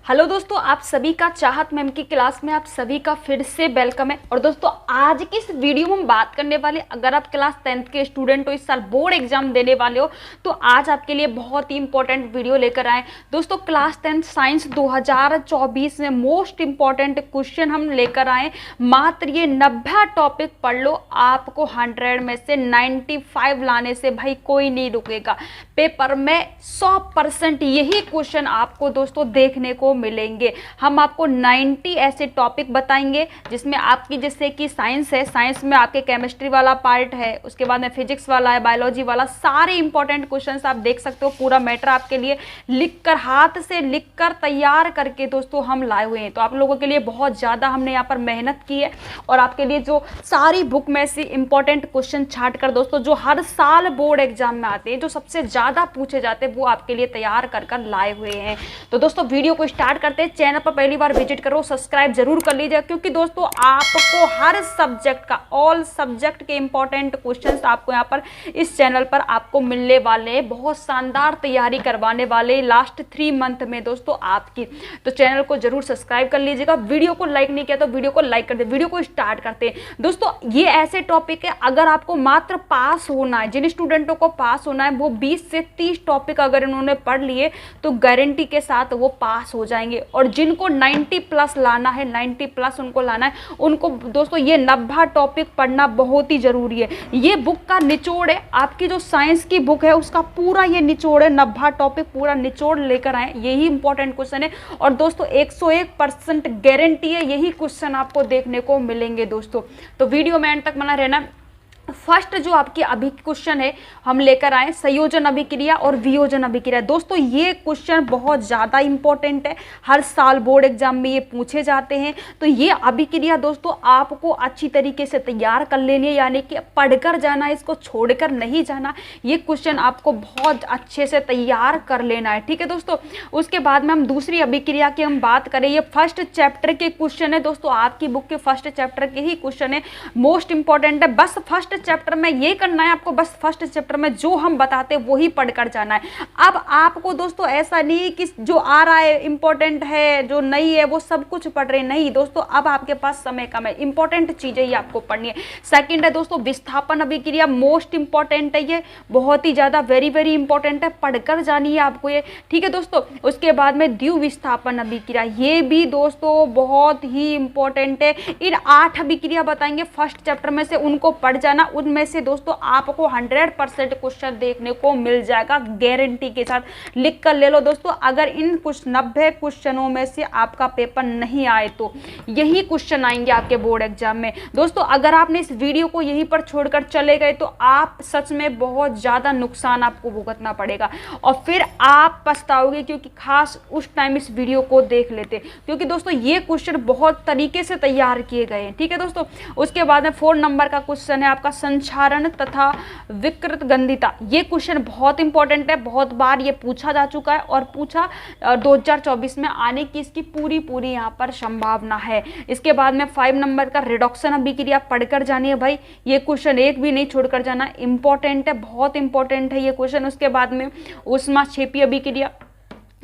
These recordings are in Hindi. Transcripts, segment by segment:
हेलो दोस्तों, आप सभी का चाहत मैम की क्लास में आप सभी का फिर से वेलकम है। और दोस्तों आज की इस वीडियो में हम बात करने वाले, अगर आप क्लास 10th के स्टूडेंट हो, इस साल बोर्ड एग्जाम देने वाले हो, तो आज आपके लिए बहुत ही इंपॉर्टेंट वीडियो लेकर आए। दोस्तों क्लास 10 साइंस 2024 में मोस्ट इंपॉर्टेंट क्वेश्चन हम लेकर आए। मात्र ये 90 टॉपिक पढ़ लो, आपको 100 में से 95 लाने से भाई कोई नहीं रुकेगा। पेपर में 100% यही क्वेश्चन आपको दोस्तों देखने को मिलेंगे। हम आपको 90 ऐसे टॉपिक बताएंगे जिसमें आपकी, जैसे कि साइंस है, साइंस में आपके केमिस्ट्री वाला पार्ट है, उसके बाद में फिजिक्स वाला है, बायोलॉजी वाला, सारे इंपॉर्टेंट क्वेश्चंस आप देख सकते हो। पूरा मैटर आपके लिए लिखकर, हाथ से लिखकर तैयार करके दोस्तों हम लाए हुए हैं। तो आप लोगों के लिए बहुत ज़्यादा हमने यहाँ पर मेहनत की है और आपके लिए जो सारी बुक में से इंपॉर्टेंट क्वेश्चन छाट कर दोस्तों, जो हर साल बोर्ड एग्जाम में आते हैं, जो सबसे ज़्यादा पूछे जाते हैं, वो आपके लिए तैयार कर कर लाए हुए हैं। तो दोस्तों वीडियो को स्टार्ट करते हैं। चैनल पर पहली बार विजिट करो, सब्सक्राइब जरूर कर लीजिए, क्योंकि दोस्तों आपको हर सब्जेक्ट का, ऑल सब्जेक्ट के इंपॉर्टेंट क्वेश्चंस आपको यहाँ पर इस चैनल पर आपको मिलने वाले हैं। बहुत शानदार तैयारी करवाने वाले लास्ट 3 मंथ में दोस्तों आपकी। तो चैनल को जरूर सब्सक्राइब कर लीजिएगा। वीडियो को लाइक नहीं किया तो वीडियो को लाइक कर दे। वीडियो को स्टार्ट करते हैं। दोस्तों ये ऐसे टॉपिक है, अगर आपको मात्र पास होना है, जिन स्टूडेंटों को पास होना है, वो 20 से 30 टॉपिक अगर इन्होंने पढ़ लिए तो गारंटी के साथ वो पास हो जाएंगे। और जिनको 90 प्लस लाना है, 90 प्लस उनको लाना है, उनको दोस्तों ये 90 टॉपिक पढ़ना बहुत ही जरूरी है। ये बुक का निचोड़ है, आपकी जो साइंस की बुक है उसका पूरा ये निचोड़ है। 90 टॉपिक पूरा निचोड़ लेकर आए, यही इंपॉर्टेंट क्वेश्चन है। और दोस्तों 101% गारंटी है, यही क्वेश्चन आपको देखने को मिलेंगे दोस्तों। तो वीडियो में एंड तक बना रहना। फर्स्ट जो आपकी अभी क्वेश्चन है हम लेकर आए, संयोजन अभिक्रिया और वियोजन अभिक्रिया। दोस्तों ये क्वेश्चन बहुत ज़्यादा इंपॉर्टेंट है, हर साल बोर्ड एग्जाम में ये पूछे जाते हैं। तो ये अभिक्रिया दोस्तों आपको अच्छी तरीके से तैयार कर लेनी है, यानी कि पढ़कर जाना, इसको छोड़कर नहीं जाना। ये क्वेश्चन आपको बहुत अच्छे से तैयार कर लेना है, ठीक है दोस्तों। उसके बाद में हम दूसरी अभिक्रिया की हम बात करें, ये फर्स्ट चैप्टर के क्वेश्चन है दोस्तों, आपकी बुक के फर्स्ट चैप्टर के ही क्वेश्चन है, मोस्ट इंपॉर्टेंट है। बस फर्स्ट चैप्टर में ये करना है आपको, बस फर्स्ट चैप्टर में जो हम बताते हैं वही पढ़कर जाना है। अब आपको दोस्तों ऐसा नहीं कि जो आ रहा है इंपॉर्टेंट है, जो नहीं है वो सब कुछ पढ़ रहे, नहीं दोस्तों, अब आपके पास समय कम है, इंपॉर्टेंट चीजें ही आपको पढ़नी है। सेकंड है दोस्तों विस्थापन अभिक्रिया, मोस्ट इंपॉर्टेंट है, ये बहुत ही ज्यादा वेरी वेरी इंपॉर्टेंट है, पढ़कर जानी है आपको ये, ठीक है दोस्तों। उसके बाद में द्विविस्थापन अभिक्रिया, ये भी दोस्तों बहुत ही इंपॉर्टेंट है। इन 8 अभिक्रिया बताएंगे फर्स्ट चैप्टर में से, उनको पढ़ जाना। उनमें से दोस्तों आपको 100% क्वेश्चन देखने को मिल जाएगा गारंटी के साथ, लिख कर ले लो दोस्तों। अगर इन कुछ 90 क्वेश्चनों में से आपका पेपर नहीं आए तो यही क्वेश्चन आएंगे आपके बोर्ड एग्जाम में दोस्तों। अगर आपने इस वीडियो को यहीं पर छोड़कर चले गए तो आप सच में बहुत ज्यादा नुकसान आपको भुगतना पड़ेगा और फिर आप पछताओगे, क्योंकि खास उस टाइम इस वीडियो को देख लेते, क्योंकि दोस्तों ये क्वेश्चन बहुत तरीके से तैयार किए गए हैं, ठीक है दोस्तों। उसके बाद में 4 नंबर का क्वेश्चन है आपका संचारण तथा विकृत गंधिता। ये क्वेश्चन बहुत इंपॉर्टेंट है, बहुत बार ये पूछा जा चुका है और पूछा 2024 में आने की इसकी पूरी यहाँ पर संभावना है। इसके बाद में 5 नंबर का रिडक्शन अभिक्रिया, पढ़कर जानी है भाई, ये क्वेश्चन एक भी नहीं छोड़कर जाना, इंपॉर्टेंट है, बहुत इंपॉर्टेंट है ये क्वेश्चन। उसके बाद में ऊष्माक्षेपी अभिक्रिया,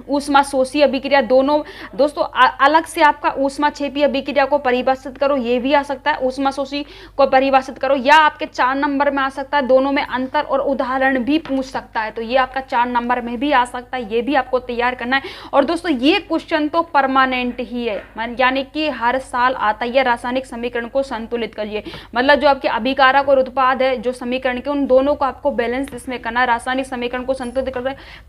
ऊष्माशोषी अभिक्रिया, दोनों दोस्तों अलग से आपका ऊष्माक्षेपी अभिक्रिया को परिभाषित करो, ये भी आ सकता है, ऊष्माशोषी को परिभाषित करो, या आपके 4 नंबर में आ सकता है, दोनों में अंतर और उदाहरण भी पूछ सकता है, तो ये आपका 4 नंबर में भी आ सकता है, ये भी आपको तैयार करना है। और दोस्तों ये क्वेश्चन तो परमानेंट ही है, यानी कि हर साल आता है। रासायनिक समीकरण को संतुलित करिए, मतलब जो आपके अभिकारक और उत्पाद है, जो समीकरण के, उन दोनों को आपको बैलेंस इसमें करना है, रासायनिक समीकरण को संतुलित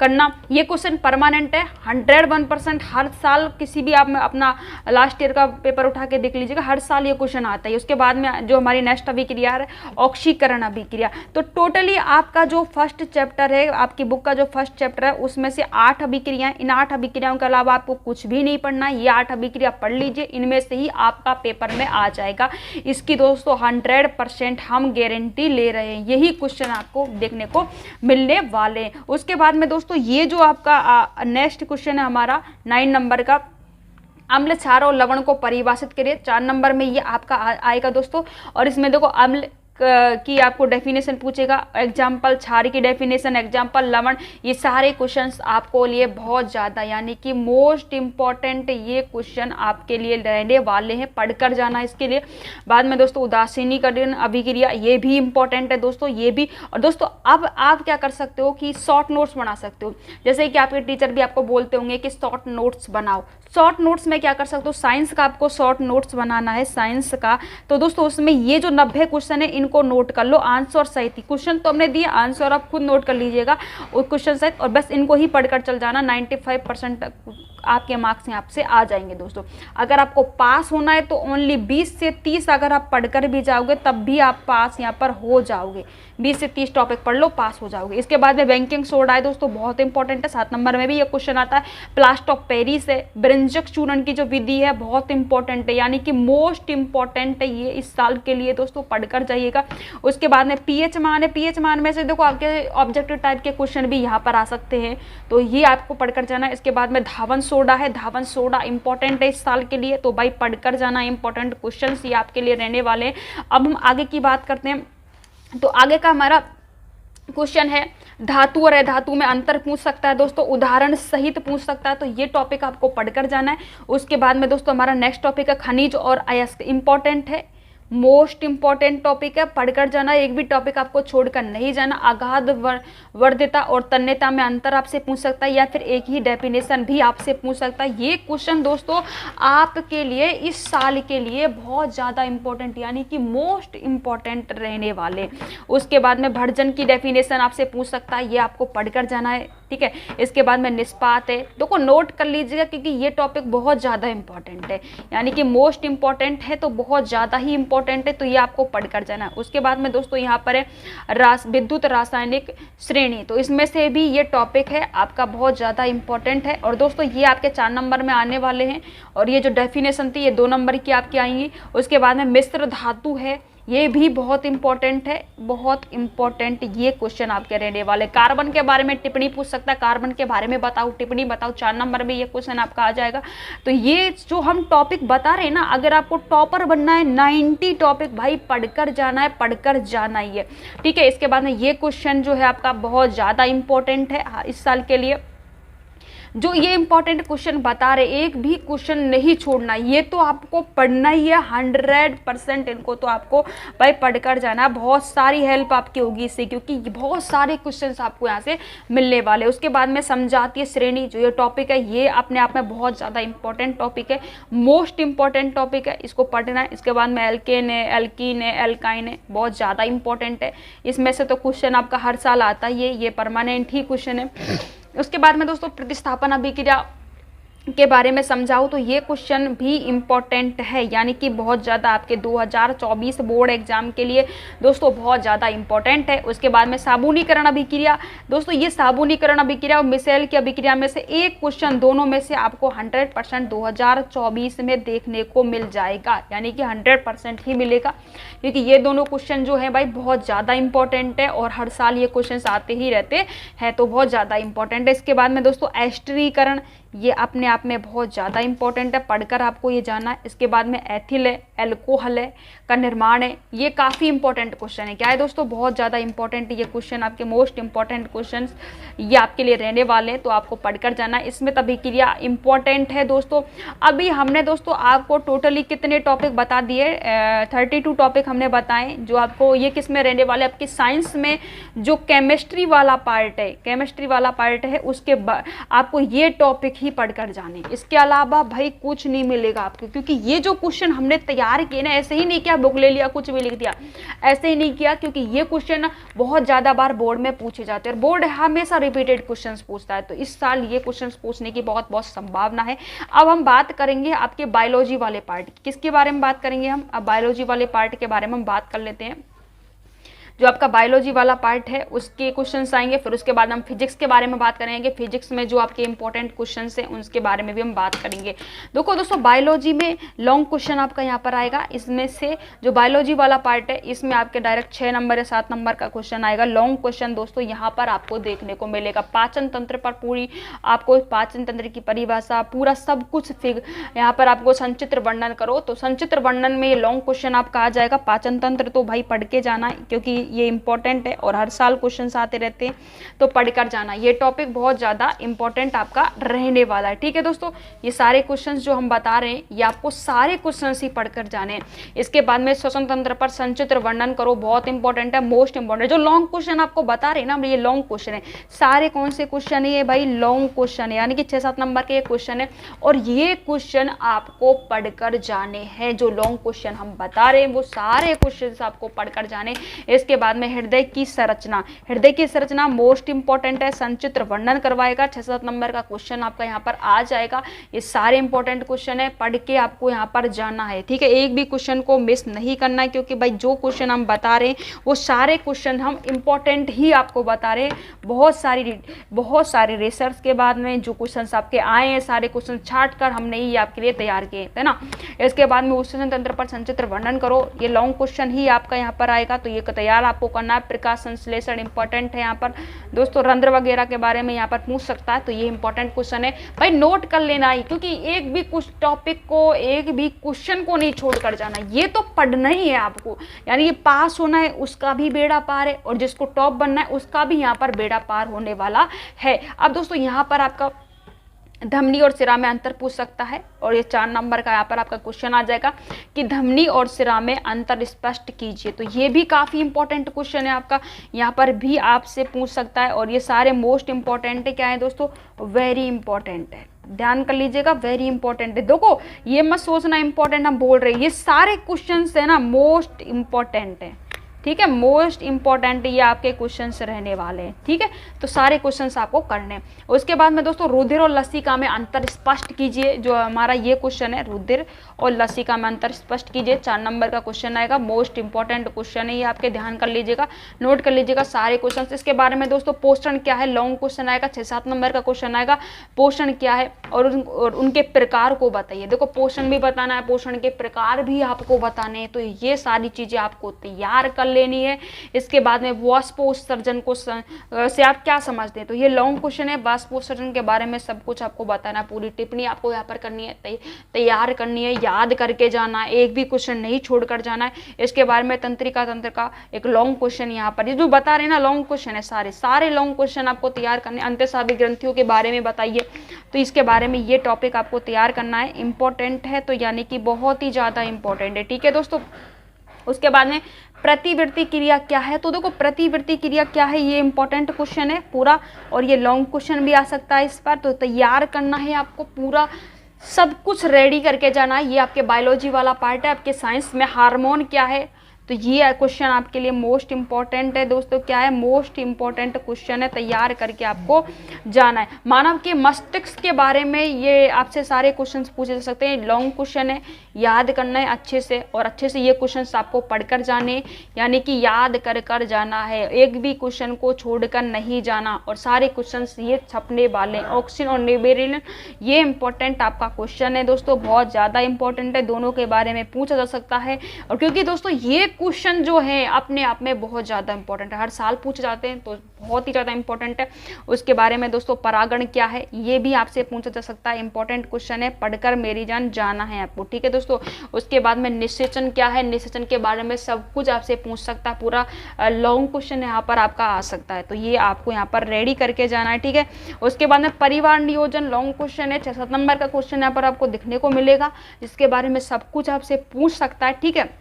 करना। ये क्वेश्चन परमानेंट है, 101%, हर साल किसी भी आप अपना लास्ट ईयर का पेपर उठा के देख लीजिएगा, हर साल ये क्वेश्चन आता है। उसके बाद में जो हमारी नेक्स्ट अभिक्रिया है ऑक्सीकरण अभिक्रिया। तो टोटली आपका जो फर्स्ट चैप्टर है, आपकी बुक का जो फर्स्ट चैप्टर है, उसमें से 8 अभिक्रियाएं, इन 8 अभिक्रियाओं के अलावा आपको कुछ भी नहीं पढ़ना है, ये 8 अभिक्रिया पढ़ लीजिए, इनमें से ही आपका पेपर में आ जाएगा। इसकी दोस्तों 100% हम गारंटी ले रहे हैं, यही क्वेश्चन आपको देखने को मिलने वाले हैं। उसके बाद में दोस्तों ये जो आपका नेक्स्ट क्वेश्चन है हमारा 9 नंबर का, अम्ल, क्षार और लवण को परिभाषित करिए। 4 नंबर में ये आपका आएगा दोस्तों। और इसमें देखो अम्ल, की आपको डेफिनेशन पूछेगा, एग्जाम्पल क्षार की डेफिनेशन, एग्जाम्पल लवण, ये सारे क्वेश्चंस आपको लिए बहुत ज़्यादा यानी कि मोस्ट इम्पॉर्टेंट ये क्वेश्चन आपके लिए रहने वाले हैं, पढ़कर जाना इसके लिए। बाद में दोस्तों उदासीनीकरण अभिक्रिया, ये भी इंपॉर्टेंट है दोस्तों, ये भी। और दोस्तों अब आप क्या कर सकते हो कि शॉर्ट नोट्स बना सकते हो, जैसे कि आपके टीचर भी आपको बोलते होंगे कि शॉर्ट नोट्स बनाओ। शॉर्ट नोट्स में क्या कर सकते हो, साइंस का आपको शॉर्ट नोट्स बनाना है साइंस का, तो दोस्तों उसमें ये जो 90 क्वेश्चन है इनको नोट कर लो, आंसर सहित। क्वेश्चन तो हमने दिए, आंसर आप खुद नोट कर लीजिएगा और क्वेश्चन सहित, और बस इनको ही पढ़कर चल जाना। 95% आपके मार्क्स यहाँ से आ जाएंगे दोस्तों। अगर आपको पास होना है तो ओनली 20 से 30 अगर आप पढ़कर भी जाओगे तब भी आप पास यहाँ पर हो जाओगे। 20 से 30 टॉपिक पढ़ लो, पास हो जाओगे। इसके बाद में बैंकिंग सोडा है दोस्तों, बहुत इंपॉर्टेंट है, 7 नंबर में भी ये क्वेश्चन आता है। प्लास्टर ऑफ पेरिस है, ब्रिंजक चूर्ण की जो विधि है बहुत इंपॉर्टेंट है, यानी कि मोस्ट इंपॉर्टेंट है ये इस साल के लिए दोस्तों, पढ़कर जाइएगा। उसके बाद में पीएच मान है, पीएच मान में से देखो आपके ऑब्जेक्टिव टाइप के क्वेश्चन भी यहाँ पर आ सकते हैं, तो ये आपको पढ़कर जाना है। इसके बाद में धावन सोडा है, धावन सोडा इंपॉर्टेंट है इस साल के लिए, तो भाई पढ़कर जाना, इंपॉर्टेंट क्वेश्चन ये आपके लिए रहने वाले हैं। अब हम आगे की बात करते हैं, तो आगे का हमारा क्वेश्चन है धातु और अधातु में अंतर पूछ सकता है दोस्तों, उदाहरण सहित पूछ सकता है, तो ये टॉपिक आपको पढ़कर जाना है। उसके बाद में दोस्तों हमारा नेक्स्ट टॉपिक है खनिज और अयस्क, इंपॉर्टेंट है, मोस्ट इंपॉर्टेंट टॉपिक है, पढ़कर जाना, एक भी टॉपिक आपको छोड़कर नहीं जाना। अगाध वर्ध्यता और तन्यता में अंतर आपसे पूछ सकता है, या फिर एक ही डेफिनेशन भी आपसे पूछ सकता है। ये क्वेश्चन दोस्तों आपके लिए इस साल के लिए बहुत ज़्यादा इंपॉर्टेंट यानी कि मोस्ट इंपॉर्टेंट रहने वाले। उसके बाद में भर्जन की डेफिनेशन आपसे पूछ सकता है, ये आपको पढ़कर जाना है, ठीक है। इसके बाद में निष्पात है, देखो नोट कर लीजिएगा क्योंकि ये टॉपिक बहुत ज़्यादा इंपॉर्टेंट है, यानी कि मोस्ट इंपॉर्टेंट है तो बहुत ज़्यादा ही इंपॉर्टेंट है, तो ये आपको पढ़कर जाना है। उसके बाद में दोस्तों यहाँ पर है विद्युत रासायनिक श्रेणी, तो इसमें से भी ये टॉपिक है आपका बहुत ज़्यादा इंपॉर्टेंट है। और दोस्तों ये आपके 4 नंबर में आने वाले हैं, और ये जो डेफिनेशन थी ये 2 नंबर की आपकी आएंगी। उसके बाद में मिश्र धातु है, ये भी बहुत इंपॉर्टेंट है, बहुत इंपॉर्टेंट ये क्वेश्चन आपके रहने वाले। कार्बन के बारे में टिप्पणी पूछ सकता है, कार्बन के बारे में बताओ, टिप्पणी बताओ, 4 नंबर में ये क्वेश्चन आपका आ जाएगा। तो ये जो हम टॉपिक बता रहे हैं ना, अगर आपको टॉपर बनना है 90 टॉपिक भाई पढ़कर जाना है, पढ़कर जाना ही है, ठीक है। इसके बाद में ये क्वेश्चन जो है आपका बहुत ज़्यादा इंपॉर्टेंट है इस साल के लिए। जो ये इंपॉर्टेंट क्वेश्चन बता रहे, एक भी क्वेश्चन नहीं छोड़ना, ये तो आपको पढ़ना ही है 100%, इनको तो आपको भाई पढ़कर जाना है। बहुत सारी हेल्प आपकी होगी इससे, क्योंकि बहुत सारे क्वेश्चंस आपको यहाँ से मिलने वाले। उसके बाद में समझाती श्रेणी जो ये टॉपिक है, ये अपने आप में बहुत ज़्यादा इंपॉर्टेंट टॉपिक है, मोस्ट इंपॉर्टेंट टॉपिक है, इसको पढ़ना है। इसके बाद में एल्केन है, एल्कीन है, एल्काइन है, बहुत ज़्यादा इंपॉर्टेंट है। इसमें से तो क्वेश्चन आपका हर साल आता ही है, ये परमानेंट ही क्वेश्चन है। उसके बाद में दोस्तों प्रतिस्थापन अभिक्रिया के बारे में समझाऊँ तो ये क्वेश्चन भी इम्पॉर्टेंट है, यानी कि बहुत ज़्यादा आपके 2024 बोर्ड एग्जाम के लिए दोस्तों बहुत ज़्यादा इंपॉर्टेंट है। उसके बाद में साबुनीकरण अभिक्रिया, दोस्तों ये साबुनीकरण अभिक्रिया और मिसेल की अभिक्रिया में से एक क्वेश्चन दोनों में से आपको 100% 2024 में देखने को मिल जाएगा, यानी कि 100% ही मिलेगा, क्योंकि ये दोनों क्वेश्चन जो है भाई बहुत ज़्यादा इंपॉर्टेंट है और हर साल ये क्वेश्चन आते ही रहते हैं, तो बहुत ज़्यादा इंपॉर्टेंट है। इसके बाद में दोस्तों एस्टरीकरण, ये अपने आप में बहुत ज़्यादा इंपॉर्टेंट है, पढ़कर आपको ये जाना है। इसके बाद में एथिल है, एल्कोहल है का निर्माण है, ये काफ़ी इंपॉर्टेंट क्वेश्चन है। क्या है दोस्तों, बहुत ज़्यादा इंपॉर्टेंट ये क्वेश्चन, आपके मोस्ट इंपॉर्टेंट क्वेश्चन ये आपके लिए रहने वाले हैं, तो आपको पढ़कर जाना है। इसमें अभिक्रिया इंपॉर्टेंट है दोस्तों। अभी हमने दोस्तों आपको टोटली कितने टॉपिक बता दिए, 32 टॉपिक हमने बताए, जो आपको ये किस में रहने वाले, आपकी साइंस में जो केमिस्ट्री वाला पार्ट है, केमिस्ट्री वाला पार्ट है, उसके आपको ये टॉपिक ही पढ़कर जाने, इसके अलावा भाई कुछ नहीं मिलेगा आपको, क्योंकि ये जो क्वेश्चन हमने तैयार किए ना, ऐसे ही नहीं किया बुक ले लिया कुछ भी लिख दिया, ऐसे ही नहीं किया, क्योंकि ये क्वेश्चन बहुत ज़्यादा बार बोर्ड में पूछे जाते हैं और बोर्ड हमेशा रिपीटेड क्वेश्चंस पूछता है, तो इस साल ये क्वेश्चंस पूछने की बहुत बहुत संभावना है। अब हम बात करेंगे आपके बायोलॉजी वाले पार्ट, किसके बारे में बात करेंगे हम, अब बायोलॉजी वाले पार्ट के बारे में हम बात कर लेते हैं। जो आपका बायोलॉजी वाला पार्ट है उसके क्वेश्चंस आएंगे। फिर उसके बाद हम फिजिक्स के बारे में बात करेंगे, फिजिक्स में जो आपके इंपॉर्टेंट क्वेश्चंस हैं उसके बारे में भी हम बात करेंगे। देखो दोस्तों, बायोलॉजी में लॉन्ग क्वेश्चन आपका यहाँ पर आएगा। इसमें से जो बायोलॉजी वाला पार्ट है इसमें आपके डायरेक्ट 6 नंबर या 7 नंबर का क्वेश्चन आएगा। लॉन्ग क्वेश्चन दोस्तों यहाँ पर आपको देखने को मिलेगा। पाचन तंत्र पर पूरी आपको पाचन तंत्र की परिभाषा पूरा सब कुछ यहाँ पर आपको संचित्र वर्णन करो, तो संचित्र वर्णन में ये लॉन्ग क्वेश्चन आपका आ जाएगा। पाचन तंत्र तो भाई पढ़ के जाना है क्योंकि ये इंपॉर्टेंट है और हर साल क्वेश्चन आते रहते हैं, तो पढ़कर जाना। ये टॉपिक बहुत ज़्यादा इंपॉर्टेंट आपका रहने वाला है। ठीक है दोस्तों, ये सारे क्वेश्चन जो हम बता रहे हैं ये आपको सारे क्वेश्चन ही पढ़कर जाने हैं। इसके बाद में श्वसन तंत्र पर संचित्र वर्णन करो, बहुत इंपॉर्टेंट है, मोस्ट इंपॉर्टेंट। जो लॉन्ग क्वेश्चन आपको बता रहे हैं ना, ये लॉन्ग क्वेश्चन है। सारे कौन से क्वेश्चन है भाई? लॉन्ग क्वेश्चन है, यानी कि 6-7 नंबर के क्वेश्चन है और ये क्वेश्चन आपको पढ़कर जाने हैं। जो लॉन्ग क्वेश्चन हम बता रहे हैं वो सारे क्वेश्चन आपको पढ़कर जाने। इसके बाद में हृदय की संरचना, हृदय की संरचना मोस्ट इंपॉर्टेंट है, संचित्र वर्णन करवाएगा। 6-7 नंबर का क्वेश्चन आपका यहाँ पर आ जाएगा। ये सारे इंपॉर्टेंट क्वेश्चन है, पढ़ के आपको यहाँ पर जाना है। ठीक है, एक भी क्वेश्चन को मिस नहीं करना है क्योंकि भाई जो क्वेश्चन हम बता रहे हैं वो सारे क्वेश्चन हम इंपॉर्टेंट ही आपको बता रहे हैं। बहुत सारे रिसर्च के बाद में जो क्वेश्चन आपके आए हैं सारे क्वेश्चन छाट कर हमने ही आपके लिए तैयार किए है ना। इसके बाद में उत्सर्जन तंत्र पर संचित्र वर्णन करो, ये लॉन्ग क्वेश्चन ही आपका यहाँ पर आएगा, तो ये तैयार आपको करना है। प्रकाश संश्लेषण इंपॉर्टेंट है यहाँ पर दोस्तों, रंध्र वगैरह के बारे में यहाँ पर पूछ सकता है, तो ये इंपॉर्टेंट क्वेश्चन है भाई, नोट कर लेना ही, क्योंकि एक भी कुछ टॉपिक को एक भी क्वेश्चन को नहीं छोड़ कर जाना। ये तो पढ़ना ही है आपको, यानी ये पास होना है उसका भी बेड़ा पार है और जिसको टॉप बनना है उसका भी यहाँ पर बेड़ा पार होने वाला है। अब दोस्तों यहाँ पर आपका धमनी और सिरा में अंतर पूछ सकता है और ये 4 नंबर का यहाँ पर आपका क्वेश्चन आ जाएगा कि धमनी और सिरा में अंतर स्पष्ट कीजिए, तो ये भी काफ़ी इंपॉर्टेंट क्वेश्चन है आपका, यहाँ पर भी आपसे पूछ सकता है। और ये सारे मोस्ट इंपॉर्टेंट है, क्या है दोस्तों? वेरी इंपॉर्टेंट है, ध्यान कर लीजिएगा, वेरी इंपॉर्टेंट है। देखो ये मत सोचना इंपॉर्टेंट हम बोल रहे हैं, ये सारे क्वेश्चन है ना मोस्ट इंपॉर्टेंट है। ठीक है, मोस्ट इंपॉर्टेंट ये आपके क्वेश्चंस रहने वाले हैं। ठीक है, तो सारे क्वेश्चंस आपको करने हैं। उसके बाद में दोस्तों रुधिर और लसिका में अंतर स्पष्ट कीजिए, जो हमारा ये क्वेश्चन है, रुधिर और लसिका में अंतर स्पष्ट कीजिए, 4 नंबर का क्वेश्चन आएगा। मोस्ट इंपॉर्टेंट क्वेश्चन है ये, आपके ध्यान कर लीजिएगा, नोट कर लीजिएगा सारे क्वेश्चन। इसके बारे में दोस्तों पोषण क्या है, लॉन्ग क्वेश्चन आएगा, 6-7 नंबर का क्वेश्चन आएगा। पोषण क्या है और उनके प्रकार को बताइए। देखो पोषण भी बताना है, पोषण के प्रकार भी आपको बताने हैं, तो ये सारी चीजें आपको तैयार कर लेनी है। इसके बाद में वाष्पोत्सर्जन को से आप क्या समझते हैं, तो ये लॉन्ग क्वेश्चन है। वाष्पोत्सर्जन के बारे में सब कुछ आपको बताना है, पूरी टिप्पणी आपको यहाँ पर करनी है, तैयार करनी है, याद करके जाना है, एक भी क्वेश्चन नहीं छोड़कर जाना है। इसके बारे में तंत्रिका तंत्र का एक लॉन्ग क्वेश्चन यहाँ पर, ये जो बता रहे हैं ना लॉन्ग क्वेश्चन है, सारे लॉन्ग क्वेश्चन आपको तैयार करने। अंतःस्रावी ग्रंथियों के बारे में बताइए, तो इसके बारे में ये टॉपिक आपको तैयार करना है, इंपॉर्टेंट है, तो यानी कि बहुत ही ज़्यादा इंपॉर्टेंट है। ठीक है दोस्तों, उसके बाद में प्रतिवृत्ति क्रिया क्या है, तो देखो प्रतिवृत्ति क्रिया क्या है, ये इंपॉर्टेंट क्वेश्चन है पूरा, और ये लॉन्ग क्वेश्चन भी आ सकता है इस पर, तो तैयार करना है आपको, पूरा सब कुछ रेडी करके जाना है। ये आपके बायोलॉजी वाला पार्ट है। आपके साइंस में हार्मोन क्या है, तो ये क्वेश्चन आपके लिए मोस्ट इंपॉर्टेंट है दोस्तों। क्या है? मोस्ट इंपॉर्टेंट क्वेश्चन है, तैयार करके आपको जाना है। मानव के मस्तिष्क के बारे में ये आपसे सारे क्वेश्चंस पूछे जा सकते हैं, लॉन्ग क्वेश्चन है, याद करना है अच्छे से, और अच्छे से ये क्वेश्चंस आपको पढ़कर जाने, यानी कि याद कर जाना है, एक भी क्वेश्चन को छोड़कर नहीं जाना, और सारे क्वेश्चंस ये छपने वाले हैं। ऑक्सीजन और निबेरिन ये इंपॉर्टेंट आपका क्वेश्चन है दोस्तों, बहुत ज़्यादा इंपॉर्टेंट है, दोनों के बारे में पूछा जा सकता है। और क्योंकि दोस्तों ये क्वेश्चन जो है अपने आप में बहुत ज़्यादा इंपॉर्टेंट है, हर साल पूछे जाते हैं, तो बहुत ही ज़्यादा इंपॉर्टेंट है। उसके बारे में दोस्तों परागण क्या है ये भी आपसे पूछा जा सकता है, इंपॉर्टेंट क्वेश्चन है, पढ़कर मेरी जान जाना है आपको। ठीक है दोस्तों, उसके बाद में निषेचन क्या है, निषेचन के बारे में सब कुछ आपसे पूछ सकता है, पूरा लॉन्ग क्वेश्चन यहाँ पर आपका आ सकता है, तो ये आपको यहाँ पर रेडी करके जाना है। ठीक है, उसके बाद में परिवार नियोजन लॉन्ग क्वेश्चन है, 6-7 नंबर का क्वेश्चन यहाँ पर आपको दिखने को मिलेगा, जिसके बारे में सब कुछ आपसे पूछ सकता है। ठीक है,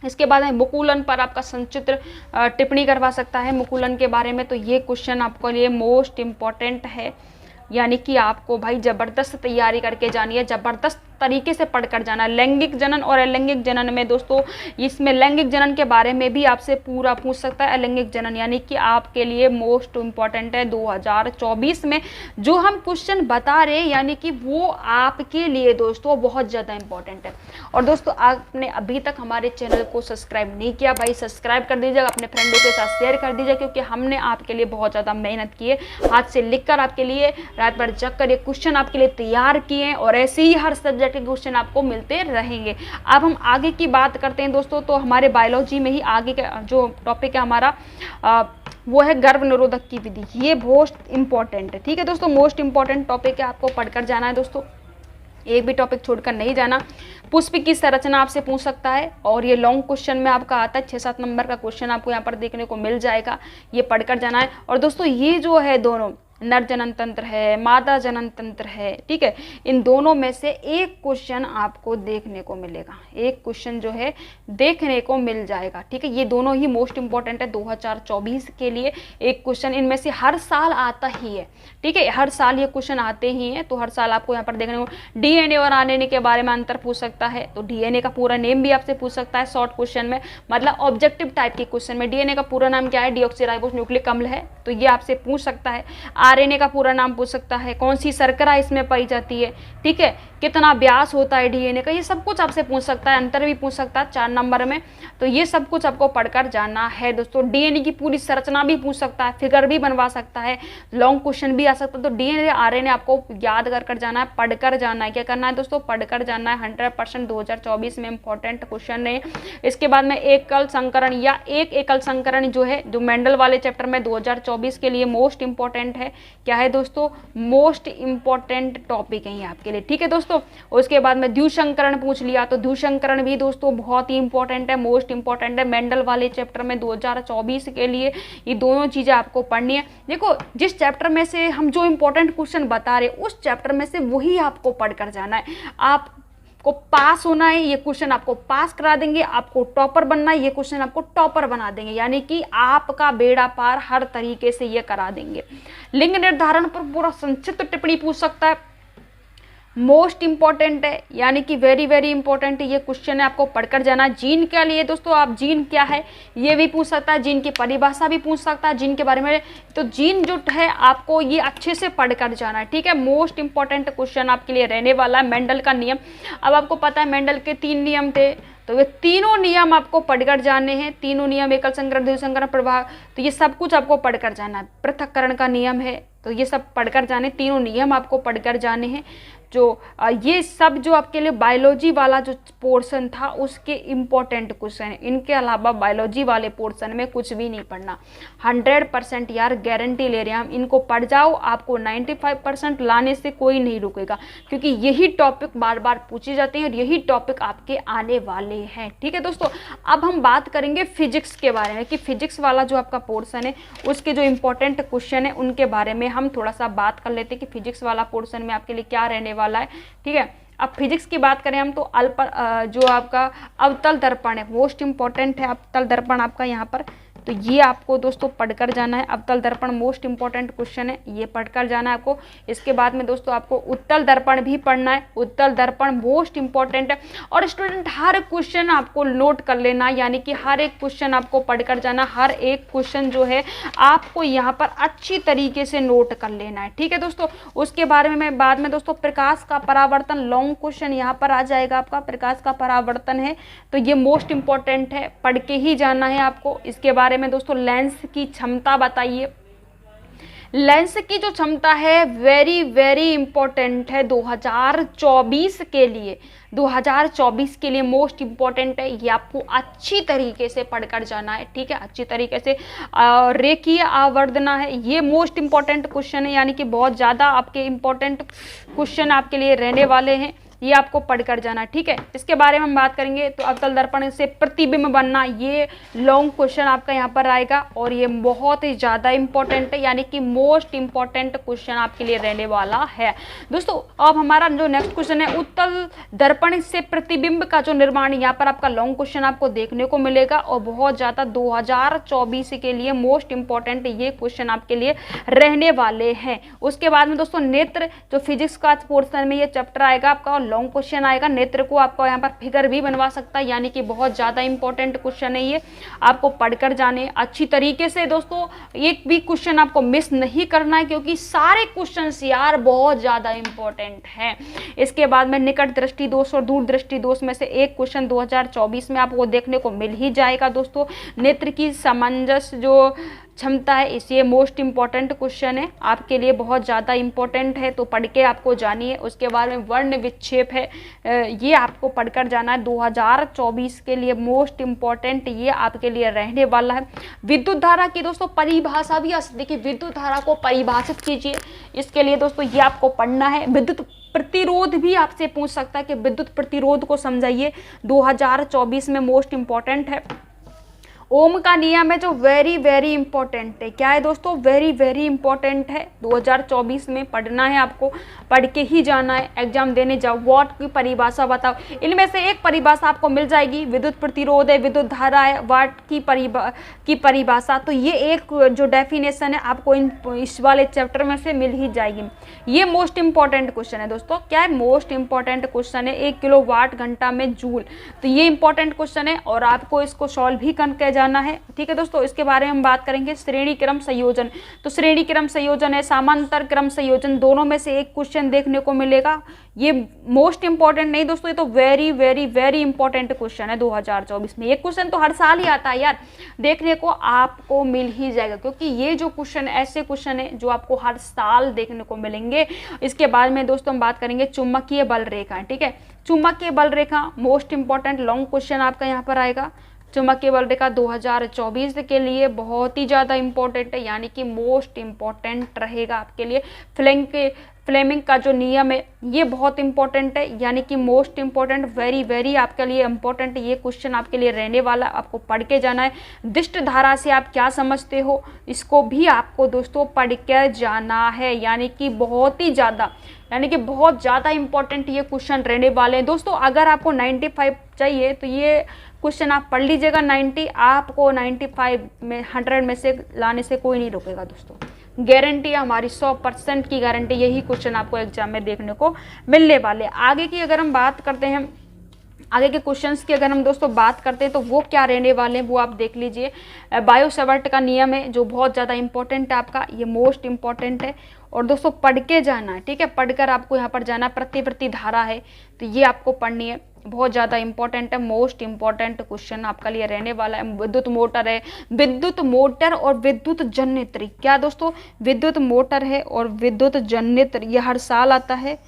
इसके बाद में मुकुलन पर आपका संचित्र टिप्पणी करवा सकता है, मुकुलन के बारे में, तो ये क्वेश्चन आपके लिए मोस्ट इम्पॉर्टेंट है, यानी कि आपको भाई ज़बरदस्त तैयारी करके जानी है, ज़बरदस्त तरीके से पढ़कर जाना है। लैंगिक जनन और अलैंगिक जनन में दोस्तों, इसमें लैंगिक जनन के बारे में भी आपसे पूरा पूछ सकता है। अलैंगिक जनन यानी कि आपके लिए मोस्ट इम्पॉर्टेंट है 2024 में जो हम क्वेश्चन बता रहे हैं, यानी कि वो आपके लिए दोस्तों बहुत ज़्यादा इंपॉर्टेंट है। और दोस्तों, आपने अभी तक हमारे चैनल को सब्सक्राइब नहीं किया, भाई सब्सक्राइब कर दीजिएगा, अपने फ्रेंडों के साथ शेयर कर दीजिए, क्योंकि हमने आपके लिए बहुत ज़्यादा मेहनत की है, हाथ से लिखकर आपके लिए रात भर जग कर ये क्वेश्चन आपके लिए तैयार किए हैं, और ऐसे ही हर सब्जेक्ट के क्वेश्चन आपको मिलते रहेंगे। अब हम आगे की बात करते हैं दोस्तों, तो हमारे बायोलॉजी में ही आगे का जो टॉपिक है हमारा वो है गर्भ निरोधक की विधि। ये मोस्ट इंपॉर्टेंट है, ठीक है दोस्तों, मोस्ट इंपॉर्टेंट टॉपिक है, आपको पढ़कर जाना है दोस्तों, एक भी टॉपिक छोड़कर नहीं जाना। पुष्प की संरचना आपसे पूछ सकता है, और ये लॉन्ग क्वेश्चन में आपका आता है, 6-7 नंबर का क्वेश्चन आपको यहाँ पर देखने को मिल जाएगा, ये पढ़कर जाना है। और दोस्तों, ये जो है दोनों नर जनन तंत्र है, मादा जनन तंत्र है, ठीक है, इन दोनों में से एक क्वेश्चन आपको देखने को मिलेगा, एक क्वेश्चन जो है देखने को मिल जाएगा, ठीक है। ये दोनों ही मोस्ट इंपॉर्टेंट है 2024 के लिए, एक क्वेश्चन इनमें से हर साल आता ही है, ठीक है, हर साल ये क्वेश्चन आते ही हैं, तो हर साल आपको यहाँ पर देखने को डीएनए और आरएनए के बारे में अंतर पूछ सकता है, तो डीएनए का पूरा नेम भी आपसे पूछ सकता है शॉर्ट क्वेश्चन में, मतलब ऑब्जेक्टिव टाइप के क्वेश्चन में। डीएनए का पूरा नाम क्या है, डीऑक्सीराइबोस न्यूक्लिक अम्ल है, तो ये आपसे पूछ सकता है। आरएनए का पूरा नाम पूछ सकता है, कौन सी शर्करा इसमें पाई जाती है, ठीक है, कितना व्यास होता है डीएनए का, ये सब कुछ आपसे पूछ सकता है, अंतर भी पूछ सकता है 4 नंबर में, तो ये सब कुछ आपको पढ़कर जाना है दोस्तों। डीएनए की पूरी संरचना भी पूछ सकता है, फिगर भी बनवा सकता है, लॉन्ग क्वेश्चन भी आ सकता है, तो डीएनए आरएनए आपको याद कर जाना है, पढ़कर जाना है। क्या करना है दोस्तों, पढ़कर जाना है, 100% 2024 में इंपॉर्टेंट क्वेश्चन है। इसके बाद में एकल संकरण या एक एकल संकरण जो है, जो मेंडल वाले चैप्टर में 2024 के लिए मोस्ट इंपॉर्टेंट है, क्या है दोस्तों, मोस्ट इंपॉर्टेंट टॉपिक है ये आपके लिए, ठीक है दोस्तों। उसके बाद में द्विसंकरण पूछ लिया, तो द्विसंकरण भी दोस्तों बहुत ही इंपॉर्टेंट है, मोस्ट इंपॉर्टेंट है मेंडल वाले चैप्टर में 2024 के लिए, ये दोनों चीजें आपको पढ़नी है। देखो, जिस चैप्टर में से हम जो इंपॉर्टेंट क्वेश्चन बता रहे उस चैप्टर में से वही आपको पढ़कर जाना है। आप को पास होना है, ये क्वेश्चन आपको पास करा देंगे, आपको टॉपर बनना है, ये क्वेश्चन आपको टॉपर बना देंगे, यानी कि आपका बेड़ा पार हर तरीके से ये करा देंगे। लिंग निर्धारण पर पूरा संक्षिप्त टिप्पणी पूछ सकता है, मोस्ट इंपॉर्टेंट है, यानी कि वेरी वेरी इंपॉर्टेंट ये क्वेश्चन है, आपको पढ़कर जाना। जीन के लिए दोस्तों, आप जीन क्या है ये भी पूछ सकता है, जीन की परिभाषा भी पूछ सकता है, जीन के बारे में, तो जीन जो है आपको ये अच्छे से पढ़कर जाना है, ठीक है। मोस्ट इंपॉर्टेंट क्वेश्चन आपके लिए रहने वाला है। मेंडल का नियम, अब आपको पता है मेंडल के 3 नियम थे, तो ये तीनों नियम आपको पढ़कर जाने हैं, तीनों नियम, एकल संकरण, द्विसंकरण, प्रभाव, तो ये सब कुछ आपको पढ़कर जाना है। पृथक्करण का नियम है, तो ये सब पढ़कर जाने, तीनों नियम आपको पढ़कर जाने हैं। जो ये सब जो आपके लिए बायोलॉजी वाला जो पोर्शन था उसके इम्पोर्टेंट क्वेश्चन है, इनके अलावा बायोलॉजी वाले पोर्शन में कुछ भी नहीं पढ़ना। 100% यार गारंटी ले रहे हैं हम, इनको पढ़ जाओ, आपको 95% लाने से कोई नहीं रुकेगा, क्योंकि यही टॉपिक बार बार पूछे जाते हैं और यही टॉपिक आपके आने वाले हैं, ठीक है दोस्तों। अब हम बात करेंगे फिजिक्स के बारे में, कि फिजिक्स वाला जो आपका पोर्शन है उसके जो इम्पोर्टेंट क्वेश्चन है उनके बारे में हम थोड़ा सा बात कर लेते हैं कि फिजिक्स वाला पोर्शन में आपके लिए क्या रहने वाला है, ठीक है। अब फिजिक्स की बात करें हम, तो जो आपका अवतल दर्पण है मोस्ट इंपॉर्टेंट है, अवतल दर्पण आपका यहाँ पर, तो ये आपको दोस्तों पढ़कर जाना है। अवतल दर्पण मोस्ट इंपॉर्टेंट क्वेश्चन है, ये पढ़कर जाना है आपको। इसके बाद में दोस्तों आपको उत्तल दर्पण भी पढ़ना है, उत्तल दर्पण मोस्ट इंपॉर्टेंट है। और स्टूडेंट हर क्वेश्चन आपको नोट कर लेना, यानी कि हर एक क्वेश्चन आपको पढ़कर जाना, हर एक क्वेश्चन जो है आपको यहाँ पर अच्छी तरीके से नोट कर लेना है, ठीक है दोस्तों। उसके बारे में बाद में दोस्तों प्रकाश का परावर्तन, लॉन्ग क्वेश्चन यहाँ पर आ जाएगा आपका, प्रकाश का परावर्तन है, तो ये मोस्ट इंपॉर्टेंट है, पढ़ के ही जाना है आपको। इसके बारे में दोस्तों लेंस की क्षमता बताइए, लेंस की जो क्षमता है वेरी वेरी इंपॉर्टेंट है 2024 के लिए, 2024 के लिए मोस्ट इंपॉर्टेंट है, ये आपको अच्छी तरीके से पढ़कर जाना है, ठीक है, अच्छी तरीके से। रेखीय आवर्धना है, ये मोस्ट इंपॉर्टेंट क्वेश्चन है, यानी कि बहुत ज़्यादा आपके इंपॉर्टेंट क्वेश्चन आपके लिए रहने वाले हैं, ये आपको पढ़कर जाना, ठीक है। इसके बारे में हम बात करेंगे तो अवतल दर्पण से प्रतिबिंब बनना, ये लॉन्ग क्वेश्चन आपका यहाँ पर आएगा और ये बहुत ही ज़्यादा इंपॉर्टेंट है, यानी कि मोस्ट इंपॉर्टेंट क्वेश्चन आपके लिए रहने वाला है दोस्तों। अब हमारा जो नेक्स्ट क्वेश्चन है, उत्तल दर्पण से प्रतिबिंब का जो निर्माण, यहाँ पर आपका लॉन्ग क्वेश्चन आपको देखने को मिलेगा और बहुत ज़्यादा 2024 के लिए मोस्ट इंपॉर्टेंट ये क्वेश्चन आपके लिए रहने वाले हैं। उसके बाद में दोस्तों नेत्र, जो फिजिक्स का पोर्शन में ये चैप्टर आएगा आपका, लॉन्ग क्वेश्चन आएगा। नेत्र को आपको यहाँ पर फिगर भी बनवा सकता है, यानी कि बहुत ज़्यादा इंपॉर्टेंट क्वेश्चन है ये, आपको पढ़कर जाने अच्छी तरीके से। दोस्तों एक भी क्वेश्चन आपको मिस नहीं करना है, क्योंकि सारे क्वेश्चन यार बहुत ज़्यादा इंपॉर्टेंट हैं। इसके बाद में निकट दृष्टि दोष और दूर दृष्टि दोष में से एक क्वेश्चन 2024 में आपको देखने को मिल ही जाएगा। दोस्तों नेत्र की सामंजस्य जो क्षमता है, इस ये मोस्ट इंपॉर्टेंट क्वेश्चन है, आपके लिए बहुत ज़्यादा इंपॉर्टेंट है, तो पढ़ के आपको जानिए। उसके बाद में वर्ण विक्षेप है, ये आपको पढ़कर जाना है 2024 के लिए मोस्ट इंपॉर्टेंट, ये आपके लिए रहने वाला है। विद्युत धारा की दोस्तों परिभाषा भी देखिए, विद्युत धारा को परिभाषित कीजिए, इसके लिए दोस्तों ये आपको पढ़ना है। विद्युत प्रतिरोध भी आपसे पूछ सकता है कि विद्युत प्रतिरोध को समझाइए, 2024 में मोस्ट इंपॉर्टेंट है। ओम का नियम है जो वेरी इंपॉर्टेंट है, क्या है दोस्तों, वेरी इंपॉर्टेंट है, 2024 में पढ़ना है, आपको पढ़ के ही जाना है। एग्जाम देने जाओ, वॉट की परिभाषा बताओ, इनमें से एक परिभाषा आपको मिल जाएगी। विद्युत प्रतिरोध है, विद्युत धारा है, वाट की परिभाषा, तो ये एक जो डेफिनेशन है आपको इस वाले चैप्टर में से मिल ही जाएगी। ये मोस्ट इंपॉर्टेंट क्वेश्चन है दोस्तों, क्या है, मोस्ट इंपॉर्टेंट क्वेश्चन है। 1 किलोवाट घंटा में जूल, तो ये इंपॉर्टेंट क्वेश्चन है और आपको इसको सॉल्व भी करके जाना है, ठीक है दोस्तों। इसके बारे में हम बात करेंगे। श्रेणी क्रम संयोजन, तो श्रेणी क्रम संयोजन है, समांतर क्रम संयोजन, दोनों में से एक क्वेश्चन देखने को मिलेगा। ये मोस्ट इंपॉर्टेंट नहीं दोस्तों, ये तो वेरी इंपॉर्टेंट क्वेश्चन है 2024 में। ये क्वेश्चन तो हर साल ही आता है यार, देखने को आपको मिल ही जाएगा, क्योंकि ये जो क्वेश्चन ऐसे क्वेश्चन है जो आपको हर साल देखने को मिलेंगे। इसके बाद में दोस्तों हम बात करेंगे चुंबकीय बल रेखा, ठीक है। चुंबकीय बल रेखा मोस्ट इंपॉर्टेंट लॉन्ग क्वेश्चन आपका यहाँ पर आएगा। चुंबकीय बल रेखा 2024 के लिए बहुत ही ज़्यादा इंपॉर्टेंट है, यानी कि मोस्ट इंपॉर्टेंट रहेगा आपके लिए। फ्लेमिंग का जो नियम है ये बहुत इंपॉर्टेंट है, यानी कि मोस्ट इंपॉर्टेंट, वेरी आपके लिए इंपॉर्टेंट ये क्वेश्चन आपके लिए रहने वाला, आपको पढ़ के जाना है। दिष्ट धारा से आप क्या समझते हो, इसको भी आपको दोस्तों पढ़ के जाना है, यानी कि बहुत ज़्यादा इंपॉर्टेंट ये क्वेश्चन रहने वाले हैं दोस्तों। अगर आपको 95 चाहिए तो ये क्वेश्चन आप पढ़ लीजिएगा। 90 आपको 95 में 100 में से लाने से कोई नहीं रोकेगा दोस्तों, गारंटी है हमारी, 100% की गारंटी, यही क्वेश्चन आपको एग्जाम में देखने को मिलने वाले। आगे की अगर हम बात करते हैं, आगे के क्वेश्चंस की अगर हम दोस्तों बात करते हैं तो वो क्या रहने वाले हैं वो आप देख लीजिए। बायो-सैवर्ट का नियम है जो बहुत ज़्यादा इंपॉर्टेंट है आपका, ये मोस्ट इंपॉर्टेंट है और दोस्तों पढ़ के जाना है, ठीक है, पढ़कर आपको यहाँ पर जाना। प्रतिवर्ती धारा है तो ये आपको पढ़नी है, बहुत ज़्यादा इंपॉर्टेंट है, मोस्ट इंपॉर्टेंट क्वेश्चन आपका लिए रहने वाला है। विद्युत मोटर है, विद्युत मोटर और विद्युत जनरेटर, क्या दोस्तों, विद्युत मोटर है और विद्युत जनरेटर, ये हर साल आता है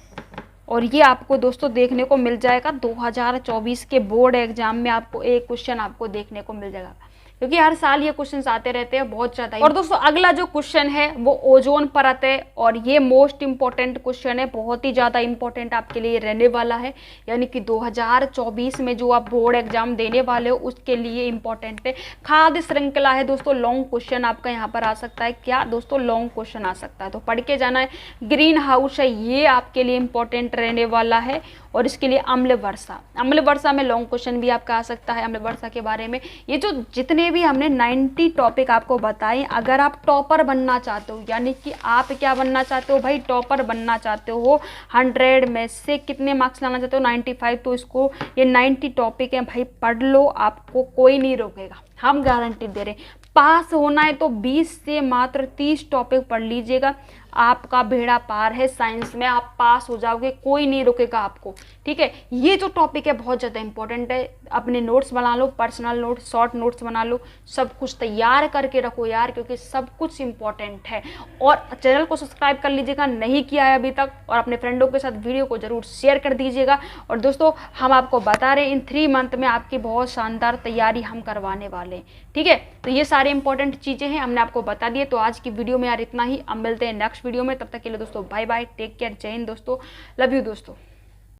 और ये आपको दोस्तों देखने को मिल जाएगा 2024 के बोर्ड एग्जाम में। आपको एक क्वेश्चन आपको देखने को मिल जाएगा, क्योंकि हर साल ये क्वेश्चंस आते रहते हैं बहुत ज़्यादा। और दोस्तों अगला जो क्वेश्चन है वो ओजोन परत है और ये मोस्ट इंपॉर्टेंट क्वेश्चन है, बहुत ही ज़्यादा इंपॉर्टेंट आपके लिए रहने वाला है, यानी कि 2024 में जो आप बोर्ड एग्जाम देने वाले हो उसके लिए इंपॉर्टेंट है। खाद्य श्रृंखला है दोस्तों, लॉन्ग क्वेश्चन आपका यहाँ पर आ सकता है, क्या दोस्तों, लॉन्ग क्वेश्चन आ सकता है, तो पढ़ के जाना है। ग्रीन हाउस है, ये आपके लिए इंपॉर्टेंट रहने वाला है और इसके लिए अम्ल वर्षा में लॉन्ग क्वेश्चन भी आपका आ सकता है अम्ल वर्षा के बारे में। ये जो जितने भी हमने 90 टॉपिक आपको बताए, अगर आप टॉपर बनना चाहते हो, यानी कि आप क्या बनना चाहते हो भाई, टॉपर बनना चाहते हो, 100 में से कितने मार्क्स लाना चाहते हो, 95, तो इसको ये 90 टॉपिक हैं भाई, पढ़ लो, आपको कोई नहीं रोकेगा, हम गारंटी दे रहे हैं। पास होना है तो 20 से मात्र 30 टॉपिक पढ़ लीजिएगा, आपका बेड़ा पार है, साइंस में आप पास हो जाओगे, कोई नहीं रोकेगा आपको, ठीक है। ये जो टॉपिक है बहुत ज़्यादा इंपॉर्टेंट है, अपने नोट्स बना लो, पर्सनल नोट्स, शॉर्ट नोट्स बना लो, सब कुछ तैयार करके रखो यार, क्योंकि सब कुछ इंपॉर्टेंट है। और चैनल को सब्सक्राइब कर लीजिएगा, नहीं किया है अभी तक, और अपने फ्रेंडों के साथ वीडियो को जरूर शेयर कर दीजिएगा। और दोस्तों हम आपको बता रहे हैं इन 3 मंथ में आपकी बहुत शानदार तैयारी हम करवाने वाले हैं, ठीक है। तो ये सारे इंपॉर्टेंट चीज़ें हैं, हमने आपको बता दिए। तो आज की वीडियो में यार इतना ही, अब मिलते हैं नेक्स्ट वीडियो में, तब तक के लिए दोस्तों बाय बाय, टेक केयर, जय हिंद दोस्तों, लव यू दोस्तों।